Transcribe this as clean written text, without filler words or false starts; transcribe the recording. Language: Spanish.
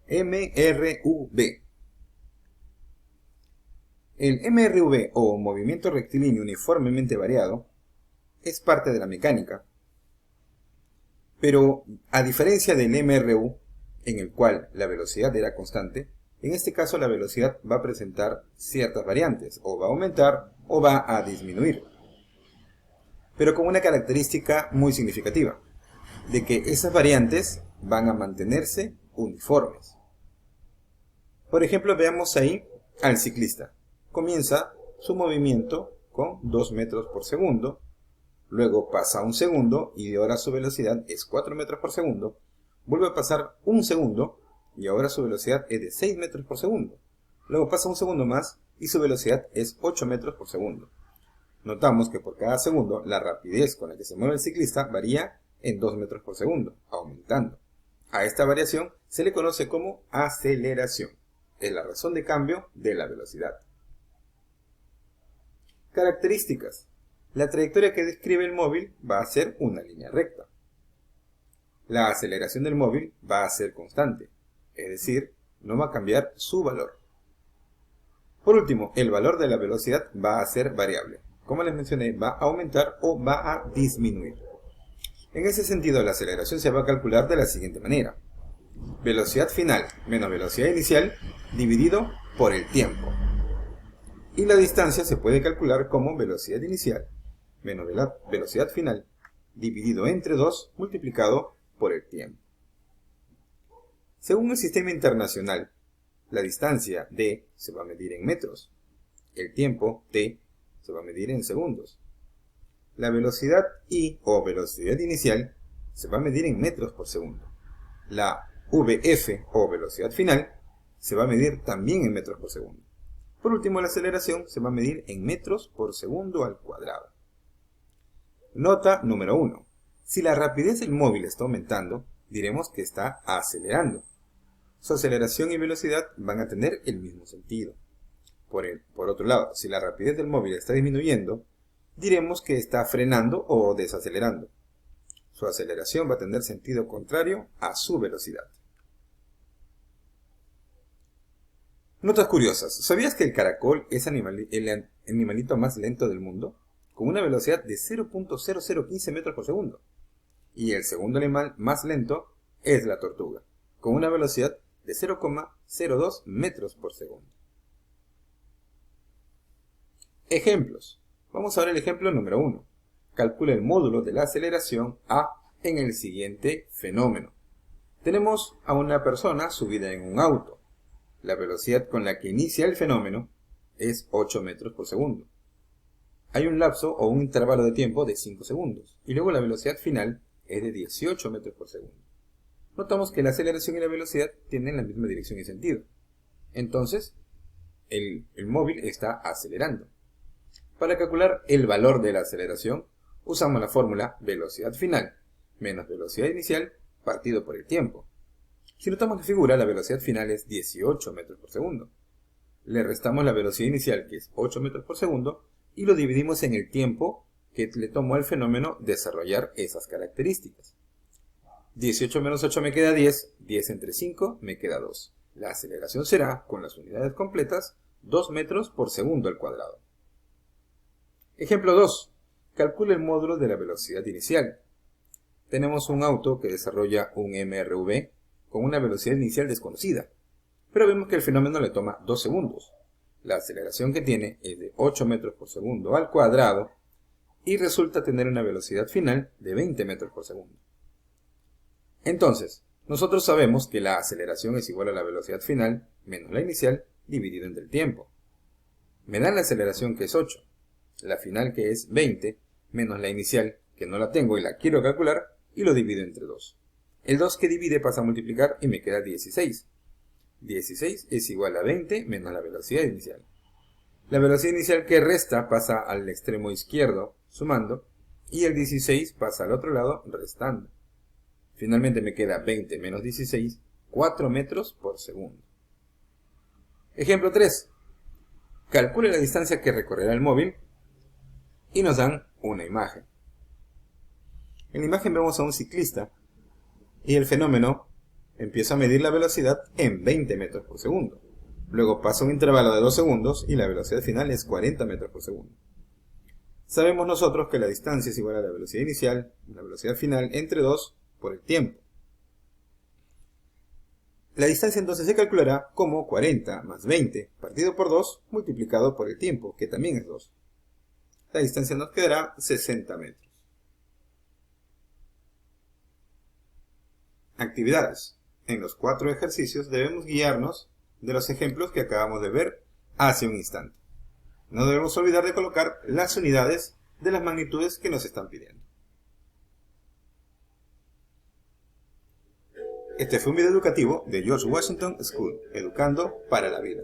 MRV. El MRV, o movimiento rectilíneo uniformemente variado, es parte de la mecánica, pero a diferencia del MRU, en el cual la velocidad era constante, en este caso la velocidad va a presentar ciertas variantes, o va a aumentar o va a disminuir, pero con una característica muy significativa, de que esas variantes van a mantenerse uniformes. Por ejemplo, veamos ahí al ciclista. Comienza su movimiento con 2 metros por segundo, luego pasa un segundo y ahora su velocidad es 4 metros por segundo, vuelve a pasar un segundo y ahora su velocidad es de 6 metros por segundo, luego pasa un segundo más y su velocidad es 8 metros por segundo. Notamos que por cada segundo la rapidez con la que se mueve el ciclista varía en 2 metros por segundo, aumentando. A esta variación se le conoce como aceleración. Es la razón de cambio de la velocidad. Características. La trayectoria que describe el móvil va a ser una línea recta. La aceleración del móvil va a ser constante, es decir, no va a cambiar su valor. Por último, el valor de la velocidad va a ser variable. Como les mencioné, va a aumentar o va a disminuir. En ese sentido, la aceleración se va a calcular de la siguiente manera. Velocidad final menos velocidad inicial dividido por el tiempo. Y la distancia se puede calcular como velocidad inicial menos velocidad final dividido entre 2 multiplicado por el tiempo. Según el sistema internacional, la distancia d se va a medir en metros, el tiempo t se va a medir en segundos. La velocidad I o velocidad inicial se va a medir en metros por segundo. La VF o velocidad final se va a medir también en metros por segundo. Por último, la aceleración se va a medir en metros por segundo al cuadrado. Nota número 1. Si la rapidez del móvil está aumentando, diremos que está acelerando. Su aceleración y velocidad van a tener el mismo sentido. Por otro lado, si la rapidez del móvil está disminuyendo, diremos que está frenando o desacelerando. Su aceleración va a tener sentido contrario a su velocidad. Notas curiosas. ¿Sabías que el caracol es el animalito más lento del mundo? Con una velocidad de 0.0015 metros por segundo. Y el segundo animal más lento es la tortuga, con una velocidad de 0.02 metros por segundo. Ejemplos. Vamos a ver el ejemplo número 1. Calcula el módulo de la aceleración A en el siguiente fenómeno. Tenemos a una persona subida en un auto. La velocidad con la que inicia el fenómeno es 8 metros por segundo. Hay un lapso o un intervalo de tiempo de 5 segundos. Y luego la velocidad final es de 18 metros por segundo. Notamos que la aceleración y la velocidad tienen la misma dirección y sentido. Entonces, el móvil está acelerando. Para calcular el valor de la aceleración, usamos la fórmula velocidad final menos velocidad inicial partido por el tiempo. Si notamos la figura, la velocidad final es 18 metros por segundo. Le restamos la velocidad inicial, que es 8 metros por segundo, y lo dividimos en el tiempo que le tomó al fenómeno desarrollar esas características. 18 menos 8 me queda 10, 10 entre 5 me queda 2. La aceleración será, con las unidades completas, 2 metros por segundo al cuadrado. Ejemplo 2. Calcula el módulo de la velocidad inicial. Tenemos un auto que desarrolla un MRV con una velocidad inicial desconocida, pero vemos que el fenómeno le toma 2 segundos. La aceleración que tiene es de 8 metros por segundo al cuadrado y resulta tener una velocidad final de 20 metros por segundo. Entonces, nosotros sabemos que la aceleración es igual a la velocidad final menos la inicial dividido entre el tiempo. Me dan la aceleración, que es 8, la final, que es 20, menos la inicial, que no la tengo y la quiero calcular, y lo divido entre 2. El 2 que divide pasa a multiplicar y me queda 16. 16 es igual a 20 menos la velocidad inicial. La velocidad inicial que resta pasa al extremo izquierdo, sumando, y el 16 pasa al otro lado, restando. Finalmente me queda 20 menos 16, 4 metros por segundo. Ejemplo 3. Calcule la distancia que recorrerá el móvil y nos dan una imagen. En la imagen vemos a un ciclista y el fenómeno empiezo a medir la velocidad en 20 metros por segundo. Luego paso un intervalo de 2 segundos y la velocidad final es 40 metros por segundo. Sabemos nosotros que la distancia es igual a la velocidad inicial y la velocidad final entre 2 por el tiempo. La distancia entonces se calculará como 40 más 20 partido por 2 multiplicado por el tiempo, que también es 2. La distancia nos quedará 60 metros. Actividades. En los 4 ejercicios debemos guiarnos de los ejemplos que acabamos de ver hace un instante. No debemos olvidar de colocar las unidades de las magnitudes que nos están pidiendo. Este fue un video educativo de George Washington School, educando para la vida.